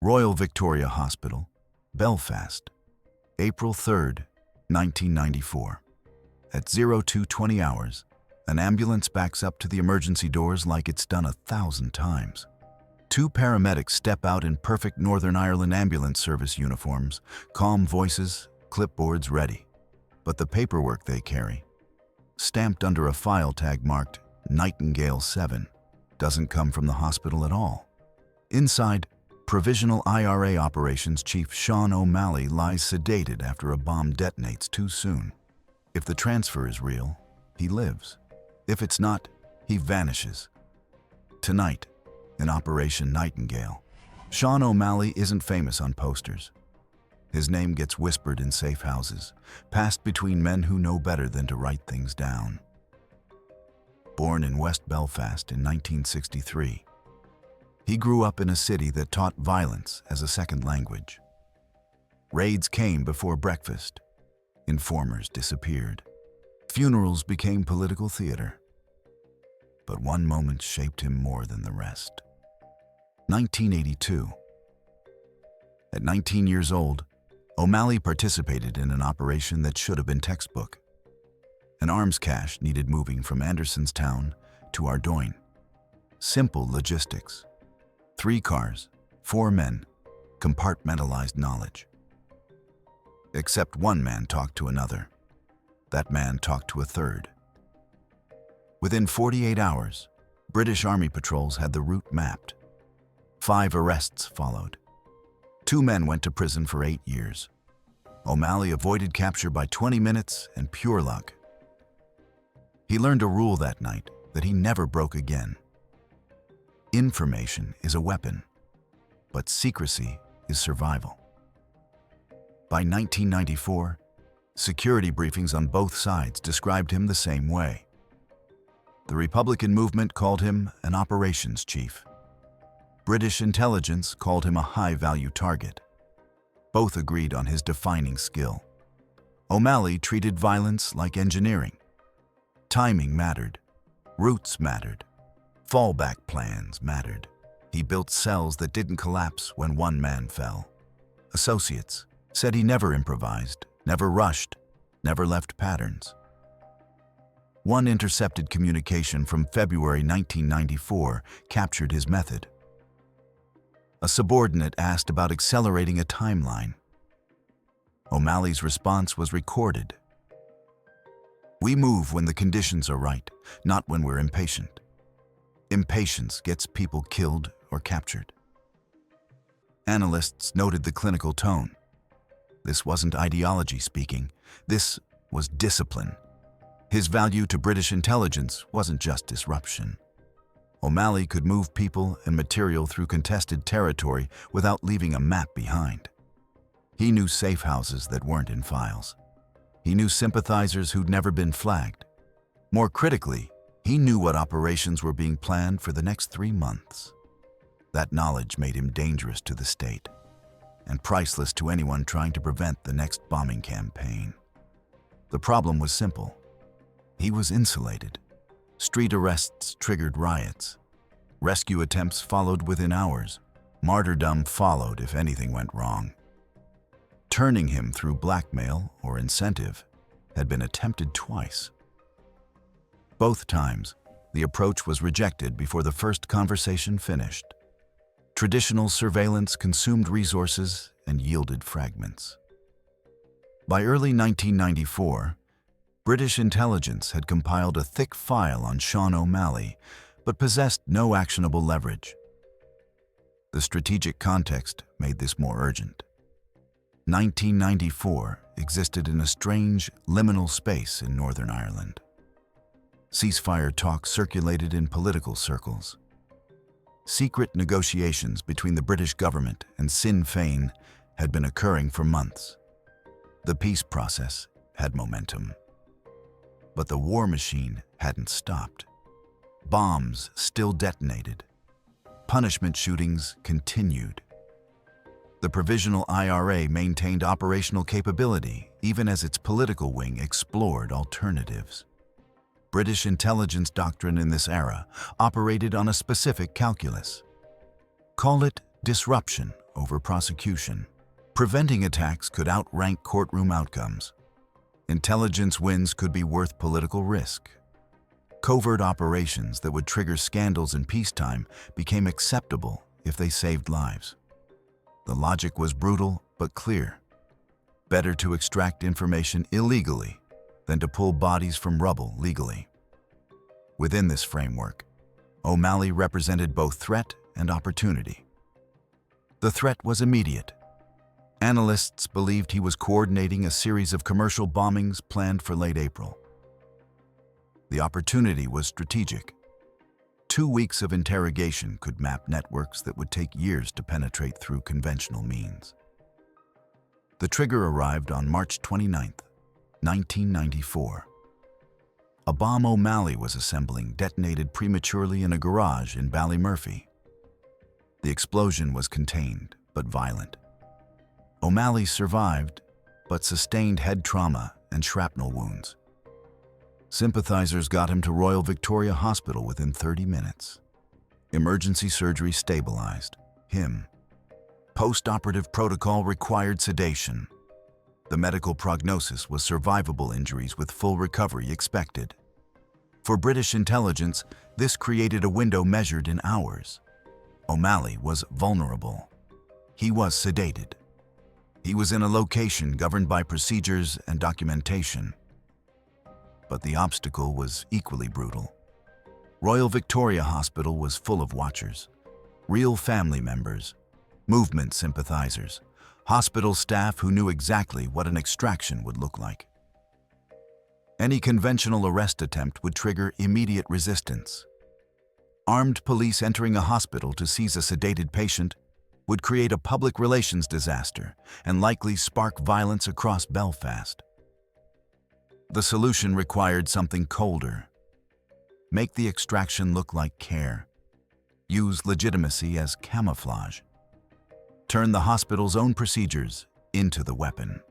Royal Victoria Hospital, Belfast, April 3, 1994. At 02:20 hours, an ambulance backs up to the emergency doors like it's done 1,000 times. Two paramedics step out in perfect Northern Ireland ambulance service uniforms, calm voices, clipboards ready. But the paperwork they carry, stamped under a file tag marked Nightingale 7, doesn't come from the hospital at all. Inside, Provisional IRA Operations Chief Sean O'Malley lies sedated after a bomb detonates too soon. If the transfer is real, he lives. If it's not, he vanishes. Tonight, in Operation Nightingale, Sean O'Malley isn't famous on posters. His name gets whispered in safe houses, passed between men who know better than to write things down. Born in West Belfast in 1963, he grew up in a city that taught violence as a second language. Raids came before breakfast. Informers disappeared. Funerals became political theater. But one moment shaped him more than the rest. 1982. At 19 years old, O'Malley participated in an operation that should have been textbook. An arms cache needed moving from Andersonstown to Ardoyne. Simple logistics. 3 cars, 4 men, compartmentalized knowledge. Except one man talked to another. That man talked to a third. Within 48 hours, British Army patrols had the route mapped. 5 arrests followed. 2 men went to prison for 8 years. O'Malley avoided capture by 20 minutes and pure luck. He learned a rule that night that he never broke again. Information is a weapon, but secrecy is survival. By 1994, security briefings on both sides described him the same way. The Republican movement called him an operations chief. British intelligence called him a high-value target. Both agreed on his defining skill. O'Malley treated violence like engineering. Timing mattered. Routes mattered. Fallback plans mattered. He built cells that didn't collapse when one man fell. Associates said he never improvised, never rushed, never left patterns. One intercepted communication from February 1994 captured his method. A subordinate asked about accelerating a timeline. O'Malley's response was recorded. "We move when the conditions are right, not when we're impatient. Impatience gets people killed or captured." Analysts noted the clinical tone. This wasn't ideology speaking. This was discipline. His value to British intelligence wasn't just disruption. O'Malley could move people and material through contested territory without leaving a map behind. He knew safe houses that weren't in files. He knew sympathizers who'd never been flagged. More critically, he knew what operations were being planned for the next 3 months. That knowledge made him dangerous to the state and priceless to anyone trying to prevent the next bombing campaign. The problem was simple. He was insulated. Street arrests triggered riots. Rescue attempts followed within hours. Martyrdom followed if anything went wrong. Turning him through blackmail or incentive had been attempted twice. Both times, the approach was rejected before the first conversation finished. Traditional surveillance consumed resources and yielded fragments. By early 1994, British intelligence had compiled a thick file on Sean O'Malley, but possessed no actionable leverage. The strategic context made this more urgent. 1994 existed in a strange, liminal space in Northern Ireland. Ceasefire talk circulated in political circles. Secret negotiations between the British government and Sinn Féin had been occurring for months. The peace process had momentum. But the war machine hadn't stopped. Bombs still detonated. Punishment shootings continued. The Provisional IRA maintained operational capability even as its political wing explored alternatives. British intelligence doctrine in this era operated on a specific calculus. Call it disruption over prosecution. Preventing attacks could outrank courtroom outcomes. Intelligence wins could be worth political risk. Covert operations that would trigger scandals in peacetime became acceptable if they saved lives. The logic was brutal but clear. Better to extract information illegally than to pull bodies from rubble legally. Within this framework, O'Malley represented both threat and opportunity. The threat was immediate. Analysts believed he was coordinating a series of commercial bombings planned for late April. The opportunity was strategic. 2 weeks of interrogation could map networks that would take years to penetrate through conventional means. The trigger arrived on March 29, 1994. A bomb O'Malley was assembling detonated prematurely in a garage in Ballymurphy. The explosion was contained but violent. O'Malley survived, but sustained head trauma and shrapnel wounds. Sympathizers got him to Royal Victoria Hospital within 30 minutes. Emergency surgery stabilized him. Post-operative protocol required sedation. The medical prognosis was survivable injuries with full recovery expected. For British intelligence, this created a window measured in hours. O'Malley was vulnerable. He was sedated. He was in a location governed by procedures and documentation. But the obstacle was equally brutal. Royal Victoria Hospital was full of watchers, real family members, movement sympathizers, hospital staff who knew exactly what an extraction would look like. Any conventional arrest attempt would trigger immediate resistance. Armed police entering a hospital to seize a sedated patient would create a public relations disaster and likely spark violence across Belfast. The solution required something colder. Make the extraction look like care. Use legitimacy as camouflage. Turn the hospital's own procedures into the weapon.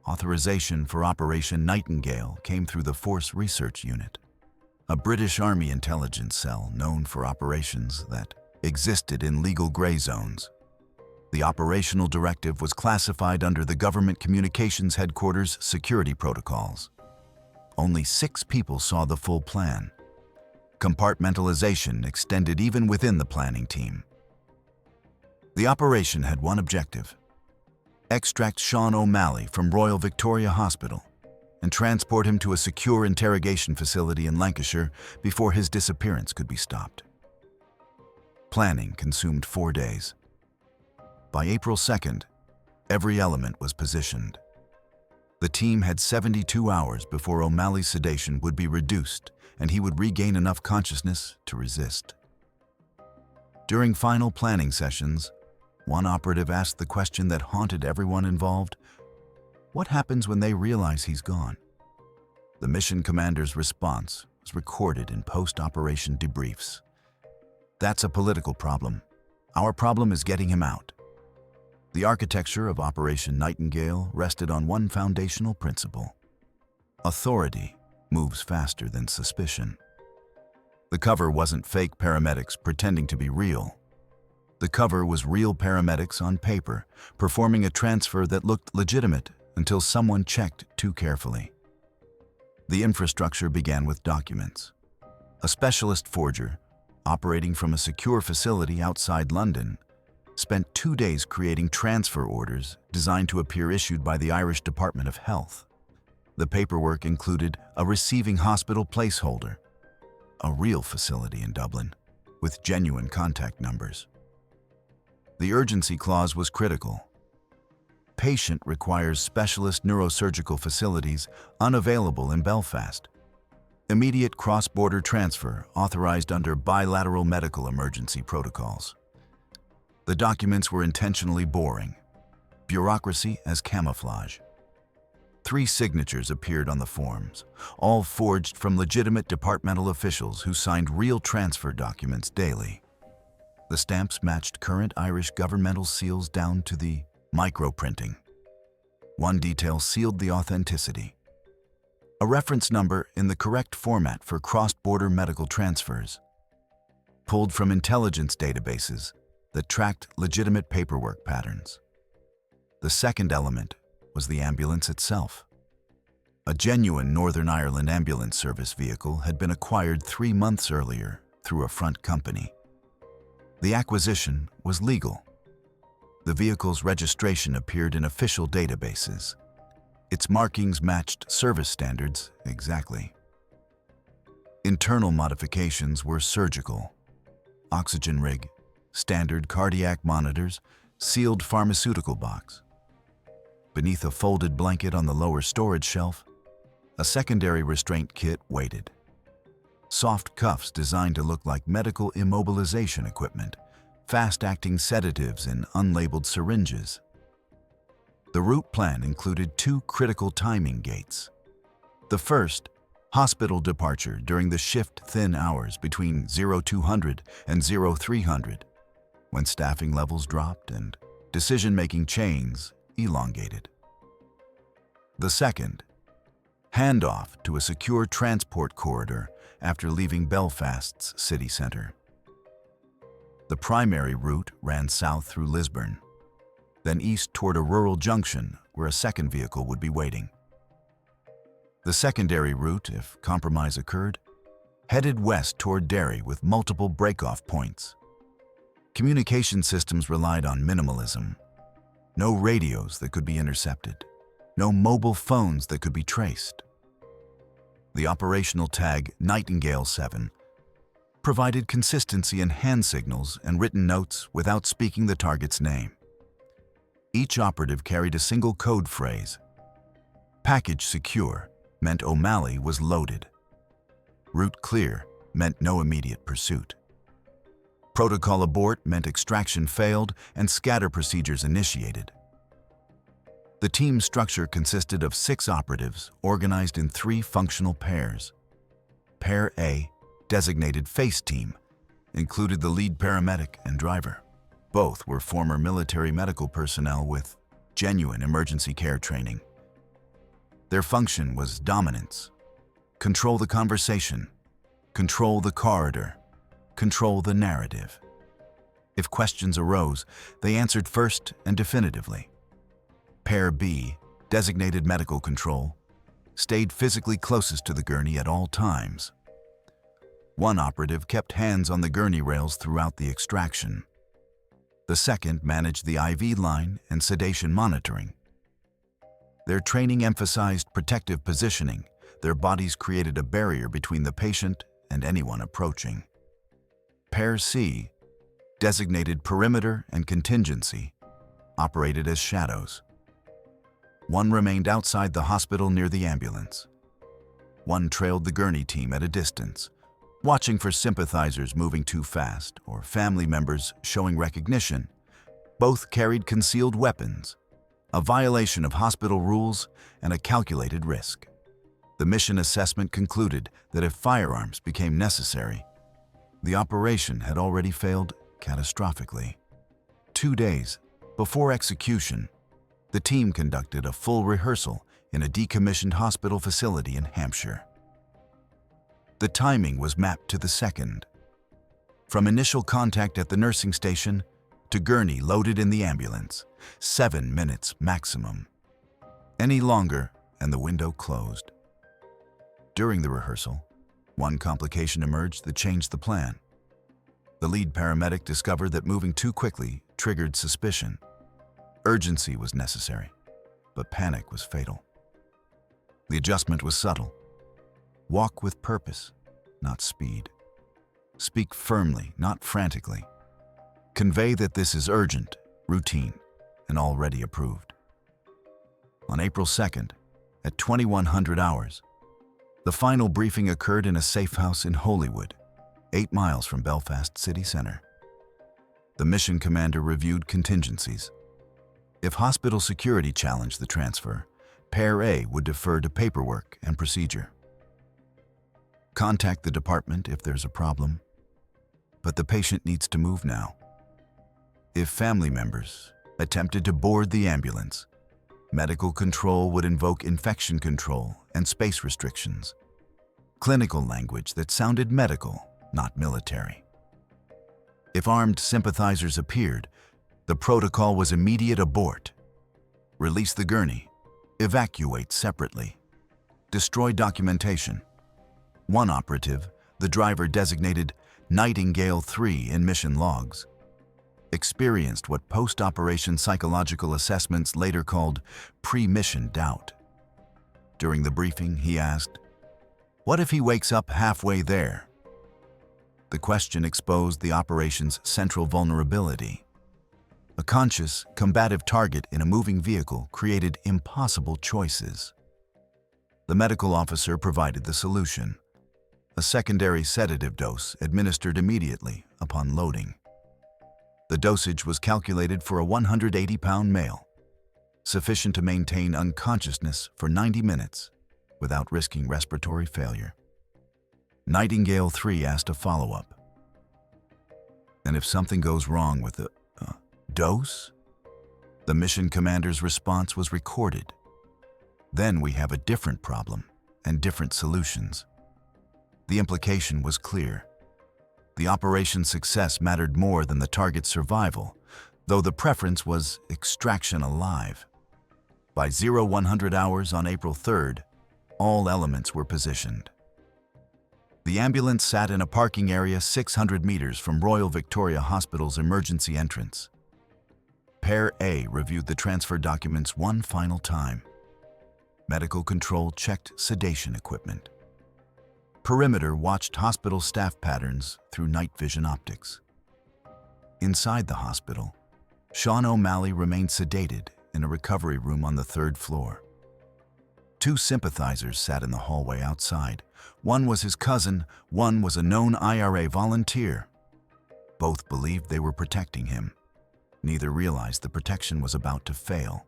Authorization for Operation Nightingale came through the Force Research Unit, a British Army intelligence cell known for operations that existed in legal gray zones. The operational directive was classified under the Government Communications Headquarters security protocols. Only 6 people saw the full plan. Compartmentalization extended even within the planning team. The operation had one objective: extract Sean O'Malley from Royal Victoria Hospital and transport him to a secure interrogation facility in Lancashire before his disappearance could be stopped. Planning consumed 4 days. By April 2nd, every element was positioned. The team had 72 hours before O'Malley's sedation would be reduced and he would regain enough consciousness to resist. During final planning sessions, one operative asked the question that haunted everyone involved: what happens when they realize he's gone? The mission commander's response was recorded in post-operation debriefs. That's a political problem. Our problem is getting him out. The architecture of Operation Nightingale rested on one foundational principle: authority moves faster than suspicion. The cover wasn't fake paramedics pretending to be real. The cover was real paramedics on paper, performing a transfer that looked legitimate until someone checked too carefully. The infrastructure began with documents. A specialist forger, operating from a secure facility outside London, spent 2 days creating transfer orders designed to appear issued by the Irish Department of Health. The paperwork included a receiving hospital placeholder, a real facility in Dublin, with genuine contact numbers. The urgency clause was critical. Patient requires specialist neurosurgical facilities unavailable in Belfast. Immediate cross-border transfer authorized under bilateral medical emergency protocols. The documents were intentionally boring. Bureaucracy as camouflage. 3 signatures appeared on the forms, all forged from legitimate departmental officials who signed real transfer documents daily. The stamps matched current Irish governmental seals down to the microprinting. One detail sealed the authenticity: a reference number in the correct format for cross-border medical transfers. Pulled from intelligence databases, that tracked legitimate paperwork patterns. The second element was the ambulance itself. A genuine Northern Ireland ambulance service vehicle had been acquired 3 months earlier through a front company. The acquisition was legal. The vehicle's registration appeared in official databases. Its markings matched service standards exactly. Internal modifications were surgical. Oxygen rig, standard cardiac monitors, sealed pharmaceutical box. Beneath a folded blanket on the lower storage shelf, a secondary restraint kit waited. Soft cuffs designed to look like medical immobilization equipment, fast-acting sedatives in unlabeled syringes. The route plan included 2 critical timing gates. The first, hospital departure during the shift-thin hours between 0200 and 0300, when staffing levels dropped and decision-making chains elongated. The second, handoff to a secure transport corridor after leaving Belfast's city centre. The primary route ran south through Lisburn, then east toward a rural junction where a second vehicle would be waiting. The secondary route, if compromise occurred, headed west toward Derry with multiple break-off points. Communication systems relied on minimalism. No radios that could be intercepted. No mobile phones that could be traced. The operational tag Nightingale 7 provided consistency in hand signals and written notes without speaking the target's name. Each operative carried a single code phrase. Package secure meant O'Malley was loaded. Route clear meant no immediate pursuit. Protocol abort meant extraction failed and scatter procedures initiated. The team structure consisted of 6 operatives organized in 3 functional pairs. Pair A, designated FACE team, included the lead paramedic and driver. Both were former military medical personnel with genuine emergency care training. Their function was dominance. Control the conversation, control the corridor, control the narrative. If questions arose, they answered first and definitively. Pair B, designated medical control, stayed physically closest to the gurney at all times. One operative kept hands on the gurney rails throughout the extraction. The second managed the IV line and sedation monitoring. Their training emphasized protective positioning. Their bodies created a barrier between the patient and anyone approaching. Pair C, designated perimeter and contingency, operated as shadows. One remained outside the hospital near the ambulance. One trailed the gurney team at a distance, watching for sympathizers moving too fast or family members showing recognition. Both carried concealed weapons, a violation of hospital rules and a calculated risk. The mission assessment concluded that if firearms became necessary, the operation had already failed catastrophically. 2 days before execution, the team conducted a full rehearsal in a decommissioned hospital facility in Hampshire. The timing was mapped to the second. From initial contact at the nursing station to gurney loaded in the ambulance, 7 minutes maximum. Any longer and the window closed. During the rehearsal, one complication emerged that changed the plan. The lead paramedic discovered that moving too quickly triggered suspicion. Urgency was necessary, but panic was fatal. The adjustment was subtle. Walk with purpose, not speed. Speak firmly, not frantically. Convey that this is urgent, routine, and already approved. On April 2nd, at 2100 hours, the final briefing occurred in a safe house in Holywood, 8 miles from Belfast city centre. The mission commander reviewed contingencies. If hospital security challenged the transfer, Pair A would defer to paperwork and procedure. Contact the department if there's a problem, but the patient needs to move now. If family members attempted to board the ambulance, medical control would invoke infection control and space restrictions. Clinical language that sounded medical, not military. If armed sympathizers appeared, the protocol was immediate abort. Release the gurney. Evacuate separately. Destroy documentation. One operative, the driver designated Nightingale 3 in mission logs, experienced what post-operation psychological assessments later called pre-mission doubt. During the briefing, he asked, "What if he wakes up halfway there?" The question exposed the operation's central vulnerability. A conscious, combative target in a moving vehicle created impossible choices. The medical officer provided the solution: a secondary sedative dose administered immediately upon loading. The dosage was calculated for a 180-pound male, sufficient to maintain unconsciousness for 90 minutes without risking respiratory failure. Nightingale 3 asked a follow-up. "And if something goes wrong with the dose?" The mission commander's response was recorded. "Then we have a different problem and different solutions." The implication was clear. The operation's success mattered more than the target's survival, though the preference was extraction alive. By 0100 hours on April 3rd, all elements were positioned. The ambulance sat in a parking area 600 meters from Royal Victoria Hospital's emergency entrance. Pair A reviewed the transfer documents one final time. Medical control checked sedation equipment. Perimeter watched hospital staff patterns through night vision optics. Inside the hospital, Sean O'Malley remained sedated in a recovery room on the 3rd floor. Two sympathizers sat in the hallway outside. One was his cousin, one was a known IRA volunteer. Both believed they were protecting him. Neither realized the protection was about to fail.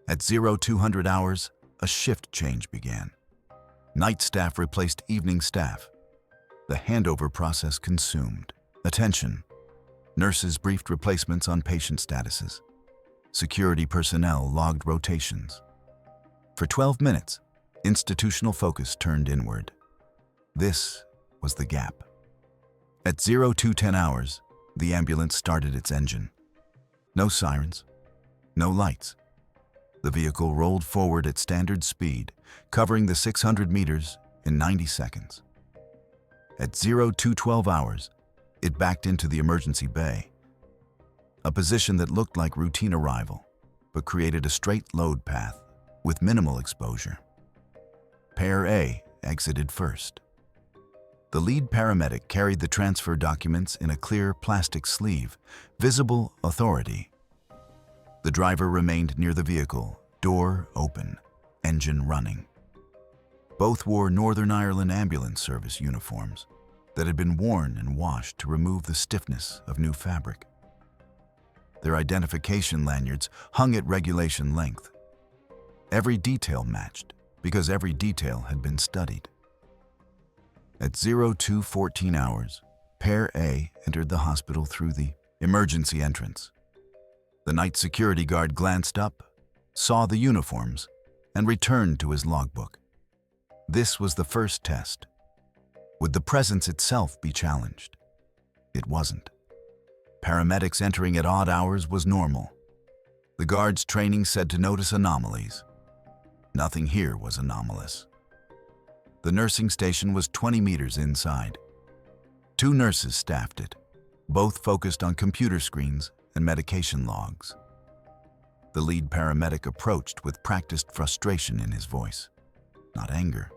At 0200 hours, a shift change began. Night staff replaced evening staff. The handover process consumed. Attention. Nurses briefed replacements on patient statuses. Security personnel logged rotations. For 12 minutes, institutional focus turned inward. This was the gap. At 0210 hours, the ambulance started its engine. No sirens, no lights. The vehicle rolled forward at standard speed, covering the 600 meters in 90 seconds. At 0212 hours, it backed into the emergency bay, a position that looked like routine arrival, but created a straight load path with minimal exposure. Pair A exited first. The lead paramedic carried the transfer documents in a clear plastic sleeve, visible authority. The driver remained near the vehicle, door open, engine running. Both wore Northern Ireland Ambulance Service uniforms that had been worn and washed to remove the stiffness of new fabric. Their identification lanyards hung at regulation length. Every detail matched because every detail had been studied. At 0214 hours, Pair A entered the hospital through the emergency entrance. The night security guard glanced up, saw the uniforms, and returned to his logbook. This was the first test. Would the presence itself be challenged? It wasn't. Paramedics entering at odd hours was normal. The guard's training said to notice anomalies. Nothing here was anomalous. The nursing station was 20 meters inside. 2 nurses staffed it, both focused on computer screens and medication logs. The lead paramedic approached with practiced frustration in his voice. Not anger,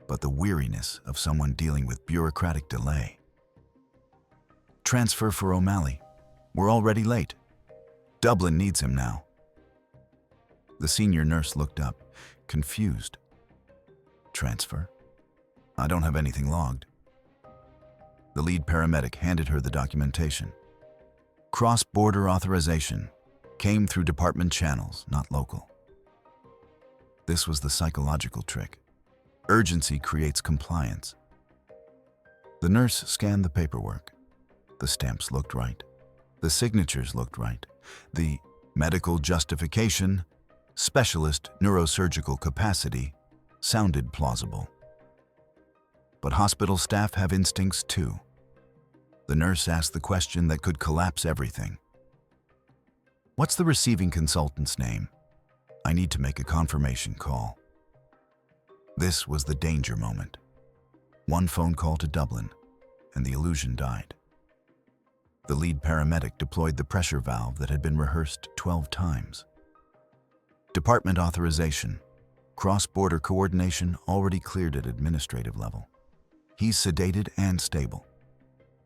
but the weariness of someone dealing with bureaucratic delay. "Transfer for O'Malley. We're already late. Dublin needs him now." The senior nurse looked up, confused. "Transfer? I don't have anything logged." The lead paramedic handed her the documentation. Cross-border authorization came through department channels, not local. This was the psychological trick. Urgency creates compliance. The nurse scanned the paperwork. The stamps looked right. The signatures looked right. The medical justification, specialist neurosurgical capacity, sounded plausible. But hospital staff have instincts too. The nurse asked the question that could collapse everything. "What's the receiving consultant's name? I need to make a confirmation call." This was the danger moment. One phone call to Dublin, and the illusion died. The lead paramedic deployed the pressure valve that had been rehearsed 12 times. Department authorization. Cross-border coordination already cleared at administrative level. He's sedated and stable.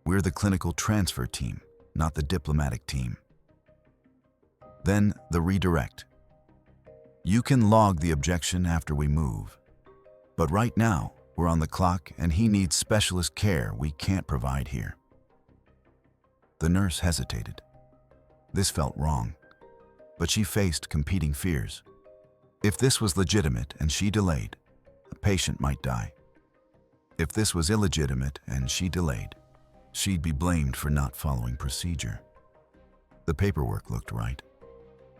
We're the clinical transfer team, not the diplomatic team. Then the redirect. You can log the objection after we move. But right now, we're on the clock and he needs specialist care we can't provide here. The nurse hesitated. This felt wrong, but she faced competing fears. If this was legitimate and she delayed, a patient might die. If this was illegitimate and she delayed, she'd be blamed for not following procedure. The paperwork looked right.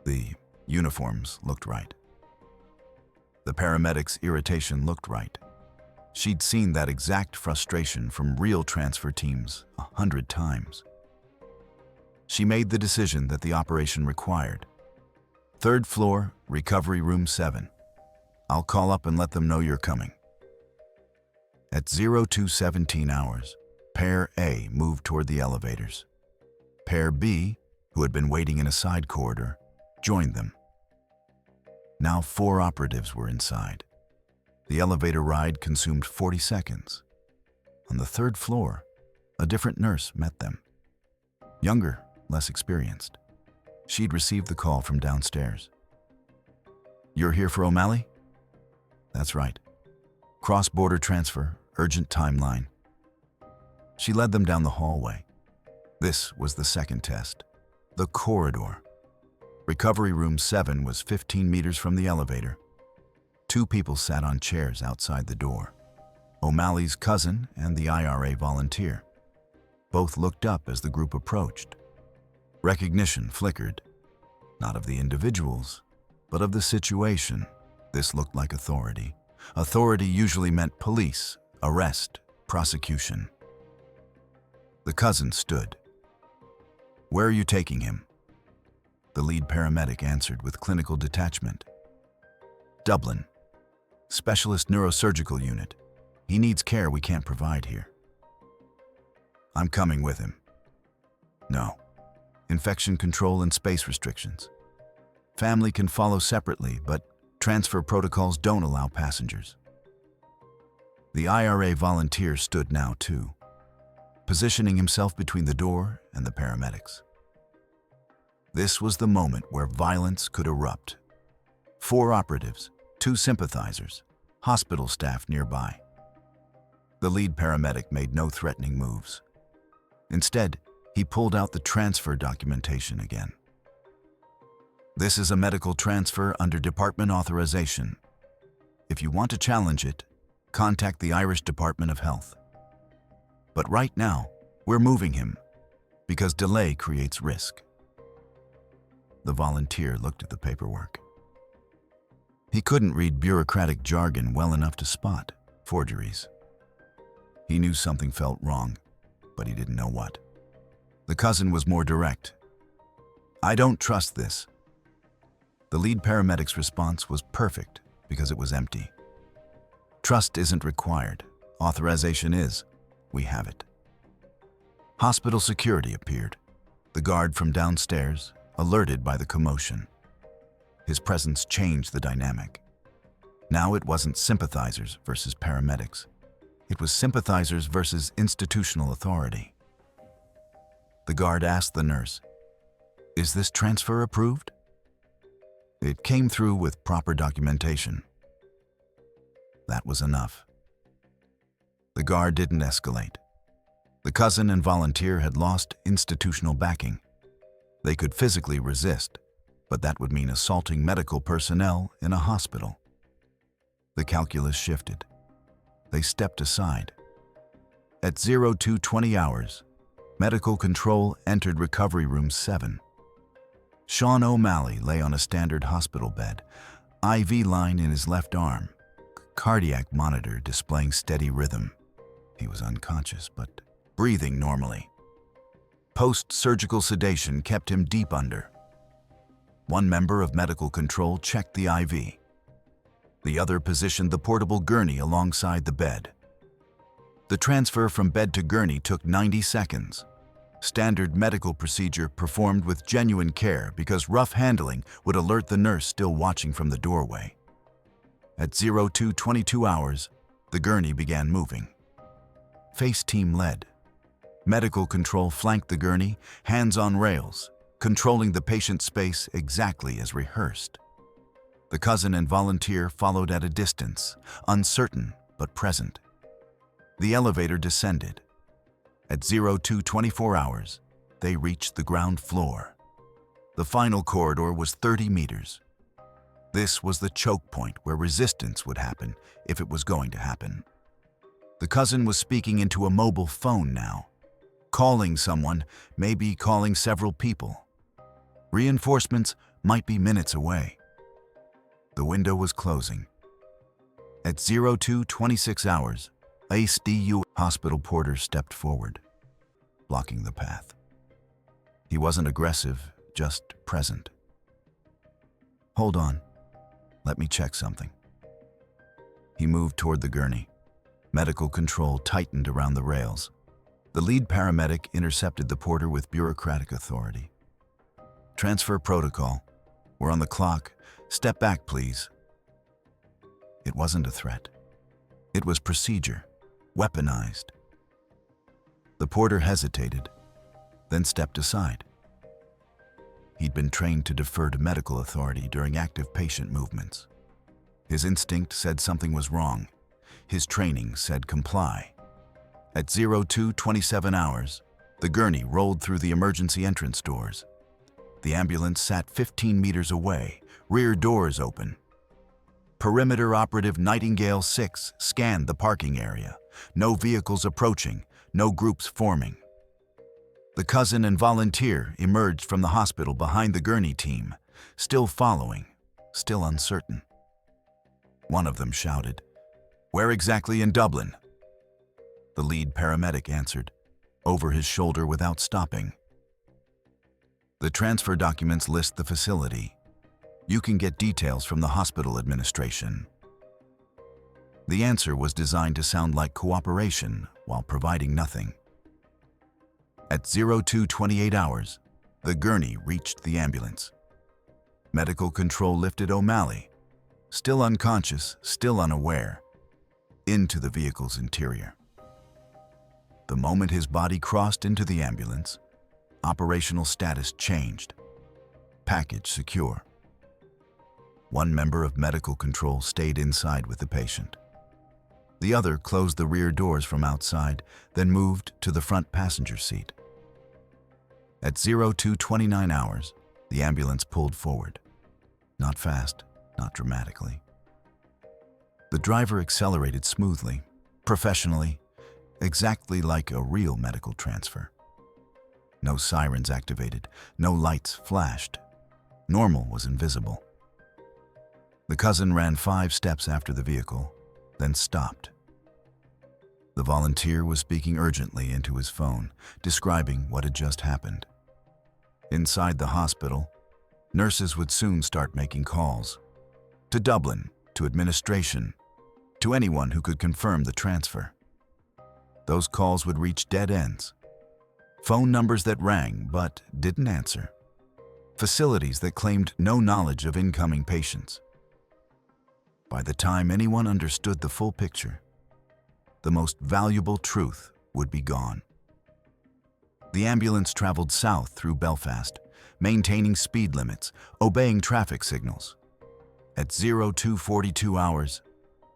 The uniforms looked right. The paramedics' irritation looked right. She'd seen that exact frustration from real transfer teams 100 times. She made the decision that the operation required. 3rd floor, recovery room 7. I'll call up and let them know you're coming. At 02:17 hours, Pair A moved toward the elevators. Pair B, who had been waiting in a side corridor, joined them. Now 4 operatives were inside. The elevator ride consumed 40 seconds. On the 3rd floor, a different nurse met them. Younger, less experienced. She'd received the call from downstairs. "You're here for O'Malley?" "That's right. Cross-border transfer, urgent timeline." She led them down the hallway. This was the second test. The corridor. Recovery room 7 was 15 meters from the elevator. 2 people sat on chairs outside the door. O'Malley's cousin and the IRA volunteer. Both looked up as the group approached. Recognition flickered, not of the individuals, but of the situation. This looked like authority. Authority usually meant police, arrest, prosecution. The cousin stood. "Where are you taking him?" The lead paramedic answered with clinical detachment. "Dublin. Specialist neurosurgical unit. He needs care we can't provide here." "I'm coming with him." "No. Infection control and space restrictions. Family can follow separately, but transfer protocols don't allow passengers." The IRA volunteer stood now too, positioning himself between the door and the paramedics. This was the moment where violence could erupt. 4 operatives, 2 sympathizers, hospital staff nearby. The lead paramedic made no threatening moves. Instead, he pulled out the transfer documentation again. "This is a medical transfer under department authorization. If you want to challenge it, contact the Irish Department of Health. But right now, we're moving him, because delay creates risk." The volunteer looked at the paperwork. He couldn't read bureaucratic jargon well enough to spot forgeries. He knew something felt wrong, but he didn't know what. The cousin was more direct. "I don't trust this." The lead paramedic's response was perfect because it was empty. "Trust isn't required. Authorization is. We have it." Hospital security appeared. The guard from downstairs, alerted by the commotion. His presence changed the dynamic. Now it wasn't sympathizers versus paramedics. It was sympathizers versus institutional authority. The guard asked the nurse, "Is this transfer approved?" "It came through with proper documentation." That was enough. The guard didn't escalate. The cousin and volunteer had lost institutional backing. They could physically resist, but that would mean assaulting medical personnel in a hospital. The calculus shifted. They stepped aside. At 02:20 hours, medical control entered recovery room 7. Sean O'Malley lay on a standard hospital bed, IV line in his left arm, cardiac monitor displaying steady rhythm. He was unconscious, but breathing normally. Post-surgical sedation kept him deep under. One member of medical control checked the IV. The other positioned the portable gurney alongside the bed. The transfer from bed to gurney took 90 seconds. Standard medical procedure performed with genuine care because rough handling would alert the nurse still watching from the doorway. At 02:22 hours, the gurney began moving. Face team led. Medical control flanked the gurney, hands on rails, controlling the patient's space exactly as rehearsed. The cousin and volunteer followed at a distance, uncertain but present. The elevator descended. At 02:24 hours, they reached the ground floor. The final corridor was 30 meters. This was the choke point where resistance would happen if it was going to happen. The cousin was speaking into a mobile phone now, calling someone, maybe calling several people. Reinforcements might be minutes away. The window was closing. At 02:26 hours, ICU hospital porter stepped forward, blocking the path. He wasn't aggressive, just present. "Hold on. Let me check something." He moved toward the gurney. Medical control tightened around the rails. The lead paramedic intercepted the porter with bureaucratic authority. "Transfer protocol. We're on the clock. Step back, please." It wasn't a threat. It was procedure, weaponized. The porter hesitated, then stepped aside. He'd been trained to defer to medical authority during active patient movements. His instinct said something was wrong. His training said comply. At 02:27 hours, the gurney rolled through the emergency entrance doors. The ambulance sat 15 meters away, rear doors open. Perimeter operative Nightingale 6 scanned the parking area. No vehicles approaching, no groups forming. The cousin and volunteer emerged from the hospital behind the gurney team, still following, still uncertain. One of them shouted, "Where exactly in Dublin?" The lead paramedic answered, over his shoulder without stopping. "The transfer documents list the facility. You can get details from the hospital administration." The answer was designed to sound like cooperation while providing nothing. At 02:28 hours, the gurney reached the ambulance. Medical control lifted O'Malley, still unconscious, still unaware, into the vehicle's interior. The moment his body crossed into the ambulance, operational status changed. Package secure. One member of medical control stayed inside with the patient. The other closed the rear doors from outside, then moved to the front passenger seat. At 02:29 hours, the ambulance pulled forward. Not fast, not dramatically. The driver accelerated smoothly, professionally, exactly like a real medical transfer. No sirens activated, no lights flashed. Normal was invisible. The cousin ran 5 steps after the vehicle, then stopped. The volunteer was speaking urgently into his phone, describing what had just happened. Inside the hospital, nurses would soon start making calls. To Dublin, to administration, to anyone who could confirm the transfer. Those calls would reach dead ends. Phone numbers that rang but didn't answer. Facilities that claimed no knowledge of incoming patients. By the time anyone understood the full picture, the most valuable truth would be gone. The ambulance traveled south through Belfast, maintaining speed limits, obeying traffic signals. At 02:42 hours,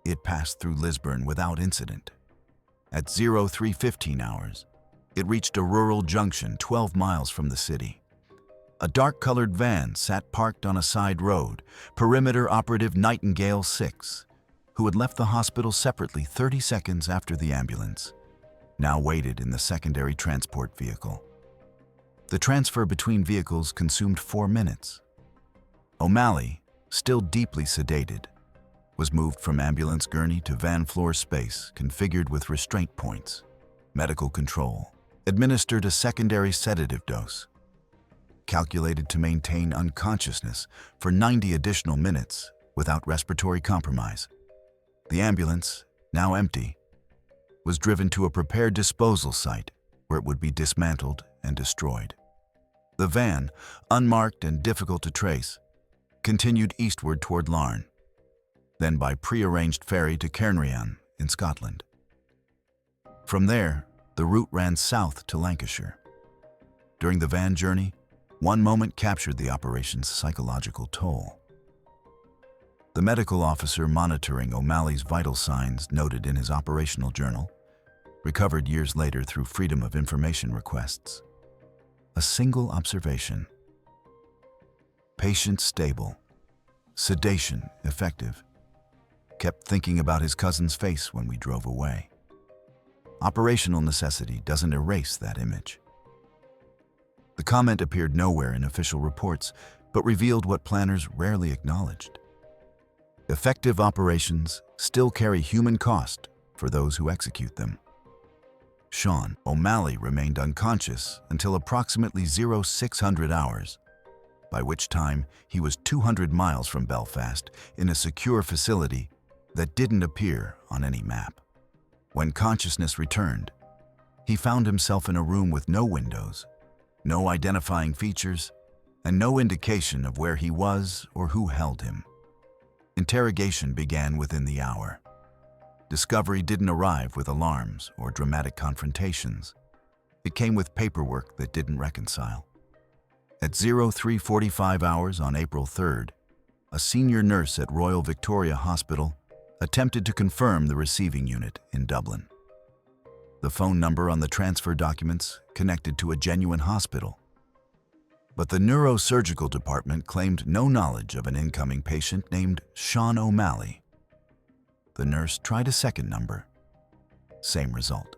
it passed through Lisburn without incident. At 03:15 hours, it reached a rural junction 12 miles from the city. A dark-colored van sat parked on a side road, perimeter operative Nightingale 6, who had left the hospital separately 30 seconds after the ambulance, now waited in the secondary transport vehicle. The transfer between vehicles consumed 4 minutes. O'Malley, still deeply sedated, was moved from ambulance gurney to van floor space configured with restraint points, medical control, administered a secondary sedative dose, calculated to maintain unconsciousness for 90 additional minutes without respiratory compromise. The ambulance, now empty, was driven to a prepared disposal site where it would be dismantled and destroyed. The van, unmarked and difficult to trace, continued eastward toward Larne, then by pre-arranged ferry to Cairnryan in Scotland. From there, the route ran south to Lancashire. During the van journey, one moment captured the operation's psychological toll. The medical officer monitoring O'Malley's vital signs noted in his operational journal, recovered years later through Freedom of Information requests. A single observation: patient stable, sedation effective. Kept thinking about his cousin's face when we drove away. Operational necessity doesn't erase that image. The comment appeared nowhere in official reports, but revealed what planners rarely acknowledged. Effective operations still carry human cost for those who execute them. Sean O'Malley remained unconscious until approximately 0600 hours, by which time he was 200 miles from Belfast in a secure facility that didn't appear on any map. When consciousness returned, he found himself in a room with no windows, no identifying features, and no indication of where he was or who held him. Interrogation began within the hour. Discovery didn't arrive with alarms or dramatic confrontations. It came with paperwork that didn't reconcile. At 0345 hours on April 3rd, a senior nurse at Royal Victoria Hospital attempted to confirm the receiving unit in Dublin. The phone number on the transfer documents connected to a genuine hospital. But the neurosurgical department claimed no knowledge of an incoming patient named Sean O'Malley. The nurse tried a second number. Same result.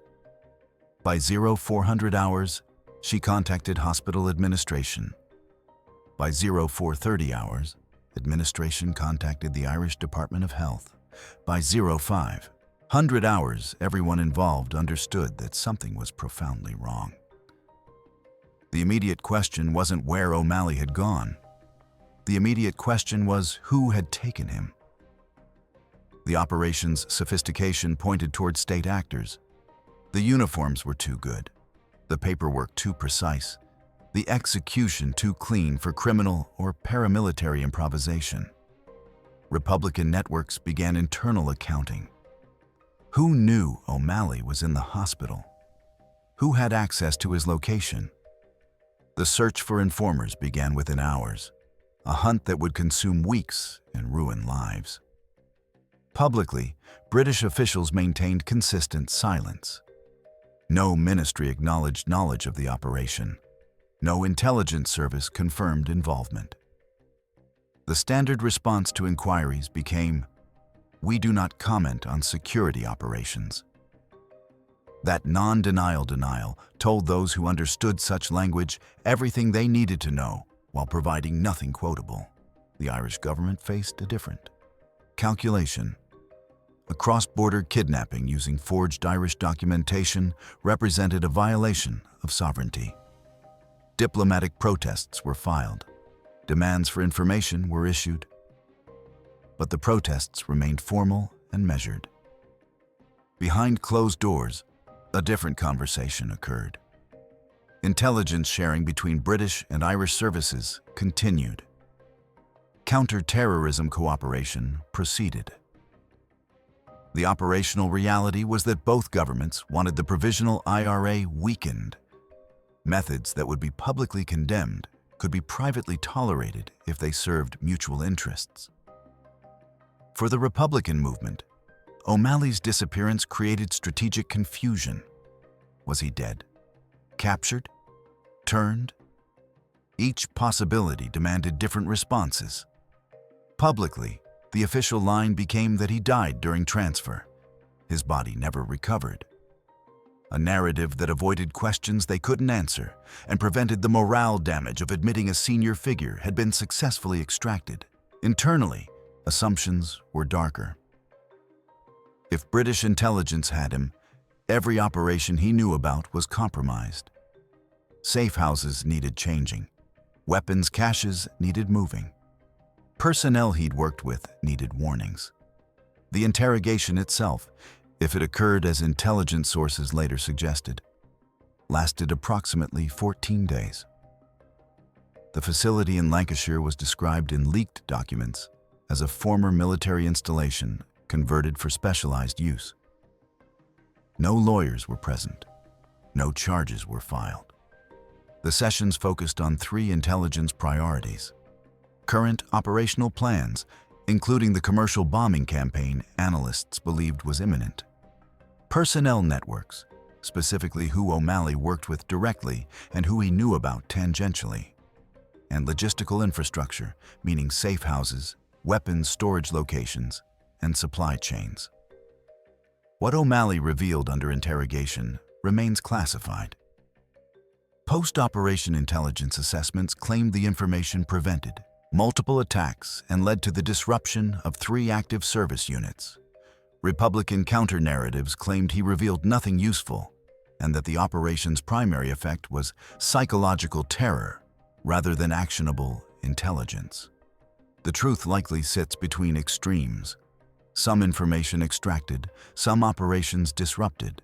By 0400 hours, she contacted hospital administration. By 0430 hours, administration contacted the Irish Department of Health. By 0500 hours, everyone involved understood that something was profoundly wrong. The immediate question wasn't where O'Malley had gone. The immediate question was who had taken him. The operation's sophistication pointed toward state actors. The uniforms were too good, the paperwork too precise, the execution too clean for criminal or paramilitary improvisation. Republican networks began internal accounting. Who knew O'Malley was in the hospital? Who had access to his location? The search for informers began within hours, a hunt that would consume weeks and ruin lives. Publicly, British officials maintained consistent silence. No ministry acknowledged knowledge of the operation. No intelligence service confirmed involvement. The standard response to inquiries became, "We do not comment on security operations." That non-denial denial told those who understood such language everything they needed to know while providing nothing quotable. The Irish government faced a different calculation. A cross-border kidnapping using forged Irish documentation represented a violation of sovereignty. Diplomatic protests were filed. Demands for information were issued. But the protests remained formal and measured. Behind closed doors, a different conversation occurred. Intelligence sharing between British and Irish services continued. Counter-terrorism cooperation proceeded. The operational reality was that both governments wanted the Provisional IRA weakened. Methods that would be publicly condemned could be privately tolerated if they served mutual interests. For the Republican movement, O'Malley's disappearance created strategic confusion. Was he dead? Captured? Turned? Each possibility demanded different responses. Publicly, the official line became that he died during transfer. His body never recovered. A narrative that avoided questions they couldn't answer and prevented the morale damage of admitting a senior figure had been successfully extracted. Internally, assumptions were darker. If British intelligence had him, Every operation he knew about was compromised. Safe houses needed changing. Weapons caches needed moving. Personnel he'd worked with needed warnings. The interrogation itself, if it occurred as intelligence sources later suggested, lasted approximately 14 days. The facility in Lancashire was described in leaked documents as a former military installation converted for specialized use. No lawyers were present. No charges were filed. The sessions focused on 3 intelligence priorities: current operational plans, including the commercial bombing campaign analysts believed was imminent; personnel networks, specifically who O'Malley worked with directly and who he knew about tangentially; and logistical infrastructure, meaning safe houses, weapons storage locations, and supply chains. What O'Malley revealed under interrogation remains classified. Post-operation intelligence assessments claimed the information prevented multiple attacks and led to the disruption of 3 active service units. Republican counter-narratives claimed he revealed nothing useful and that the operation's primary effect was psychological terror rather than actionable intelligence. The truth likely sits between extremes. Some information extracted, some operations disrupted,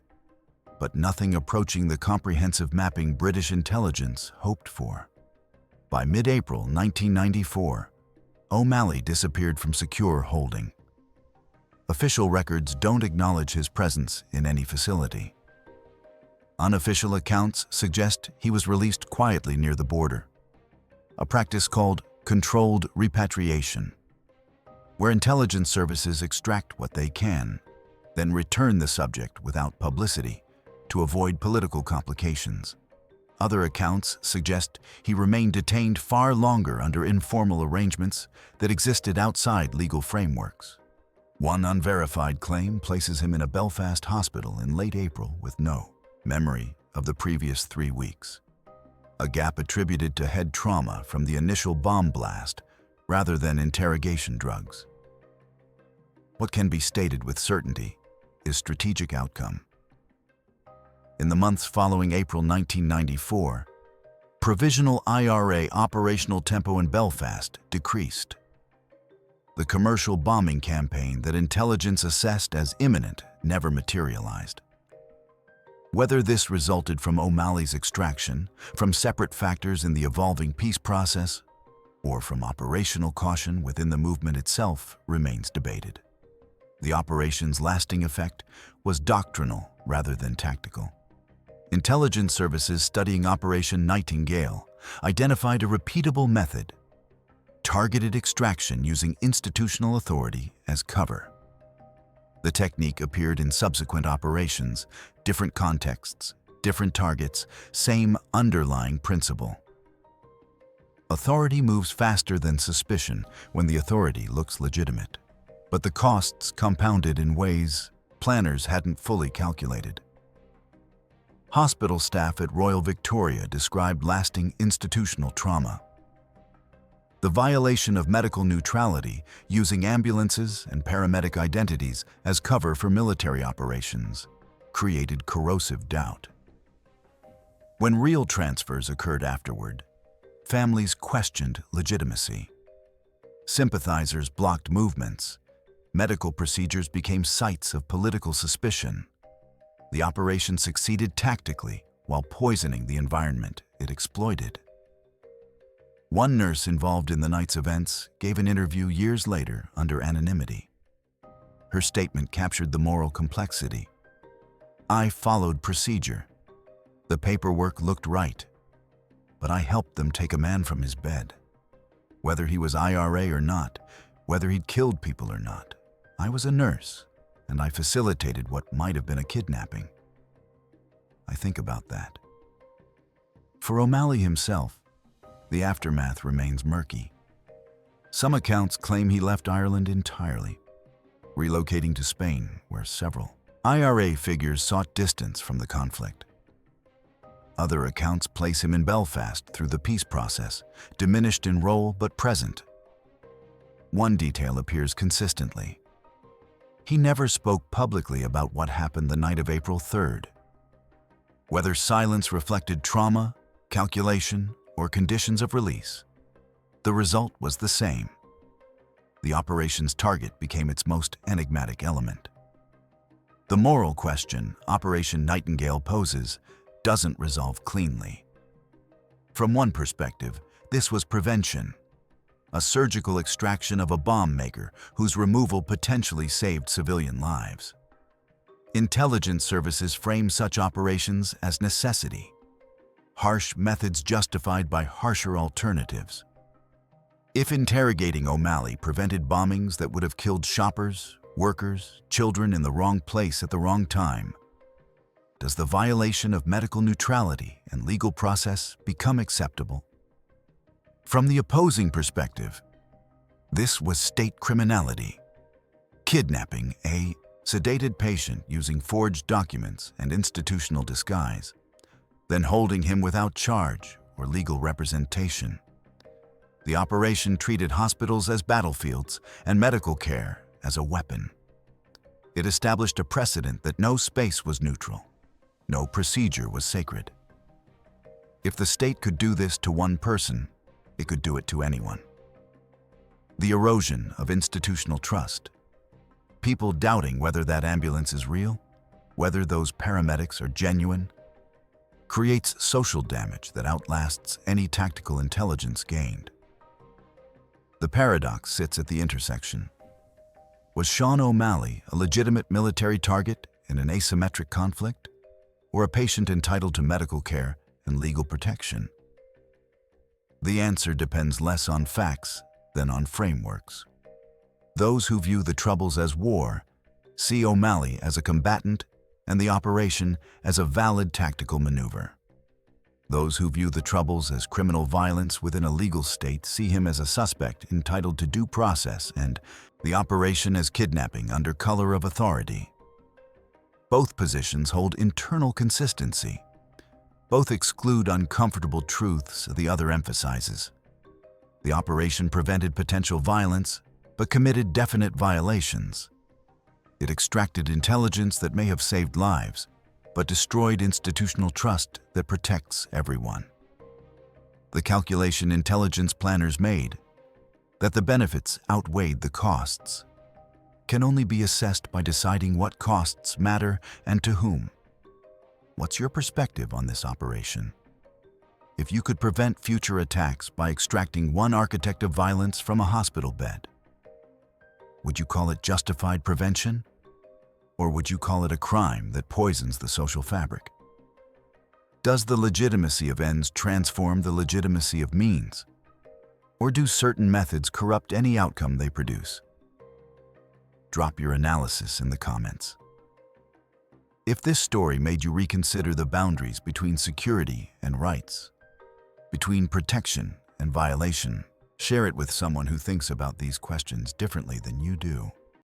but nothing approaching the comprehensive mapping British intelligence hoped for. By mid-April 1994, O'Malley disappeared from secure holding. Official records don't acknowledge his presence in any facility. Unofficial accounts suggest he was released quietly near the border, a practice called controlled repatriation, where intelligence services extract what they can, then return the subject without publicity to avoid political complications. Other accounts suggest he remained detained far longer under informal arrangements that existed outside legal frameworks. One unverified claim places him in a Belfast hospital in late April with no memory of the previous 3 weeks, a gap attributed to head trauma from the initial bomb blast rather than interrogation drugs. What can be stated with certainty is strategic outcome. In the months following April 1994, Provisional IRA operational tempo in Belfast decreased. The commercial bombing campaign that intelligence assessed as imminent never materialized. Whether this resulted from O'Malley's extraction, from separate factors in the evolving peace process, or from operational caution within the movement itself remains debated. The operation's lasting effect was doctrinal rather than tactical. Intelligence services studying Operation Nightingale identified a repeatable method: targeted extraction using institutional authority as cover. The technique appeared in subsequent operations, different contexts, different targets, same underlying principle. Authority moves faster than suspicion when the authority looks legitimate, but the costs compounded in ways planners hadn't fully calculated. Hospital staff at Royal Victoria described lasting institutional trauma. The violation of medical neutrality, using ambulances and paramedic identities as cover for military operations, created corrosive doubt. When real transfers occurred afterward, families questioned legitimacy. Sympathizers blocked movements. Medical procedures became sites of political suspicion. The operation succeeded tactically while poisoning the environment it exploited. One nurse involved in the night's events gave an interview years later under anonymity. Her statement captured the moral complexity. "I followed procedure. The paperwork looked right, but I helped them take a man from his bed. Whether he was IRA or not, whether he'd killed people or not, I was a nurse, and I facilitated what might have been a kidnapping." I think about that. For O'Malley himself, the aftermath remains murky. Some accounts claim he left Ireland entirely, relocating to Spain, where several IRA figures sought distance from the conflict. Other accounts place him in Belfast through the peace process, diminished in role but present. One detail appears consistently. He never spoke publicly about what happened the night of April 3rd. Whether silence reflected trauma, calculation, or conditions of release, the result was the same. The operation's target became its most enigmatic element. The moral question Operation Nightingale poses doesn't resolve cleanly. From one perspective, this was prevention, a surgical extraction of a bomb maker whose removal potentially saved civilian lives. Intelligence services frame such operations as necessity, harsh methods justified by harsher alternatives. If interrogating O'Malley prevented bombings that would have killed shoppers, workers, children in the wrong place at the wrong time, does the violation of medical neutrality and legal process become acceptable? From the opposing perspective, this was state criminality. Kidnapping a sedated patient using forged documents and institutional disguise, then holding him without charge or legal representation. The operation treated hospitals as battlefields and medical care as a weapon. It established a precedent that no space was neutral, no procedure was sacred. If the state could do this to one person, it could do it to anyone. The erosion of institutional trust. People doubting whether that ambulance is real, whether those paramedics are genuine, creates social damage that outlasts any tactical intelligence gained. The paradox sits at the intersection. Was Sean O'Malley a legitimate military target in an asymmetric conflict, or a patient entitled to medical care and legal protection? The answer depends less on facts than on frameworks. Those who view the Troubles as war see O'Malley as a combatant and the operation as a valid tactical maneuver. Those who view the Troubles as criminal violence within a legal state see him as a suspect entitled to due process and the operation as kidnapping under color of authority. Both positions hold internal consistency. Both exclude uncomfortable truths the other emphasizes. The operation prevented potential violence, but committed definite violations. It extracted intelligence that may have saved lives, but destroyed institutional trust that protects everyone. The calculation intelligence planners made, that the benefits outweighed the costs, can only be assessed by deciding what costs matter and to whom. What's your perspective on this operation? If you could prevent future attacks by extracting one architect of violence from a hospital bed, would you call it justified prevention? Or would you call it a crime that poisons the social fabric? Does the legitimacy of ends transform the legitimacy of means? Or do certain methods corrupt any outcome they produce? Drop your analysis in the comments. If this story made you reconsider the boundaries between security and rights, between protection and violation, share it with someone who thinks about these questions differently than you do.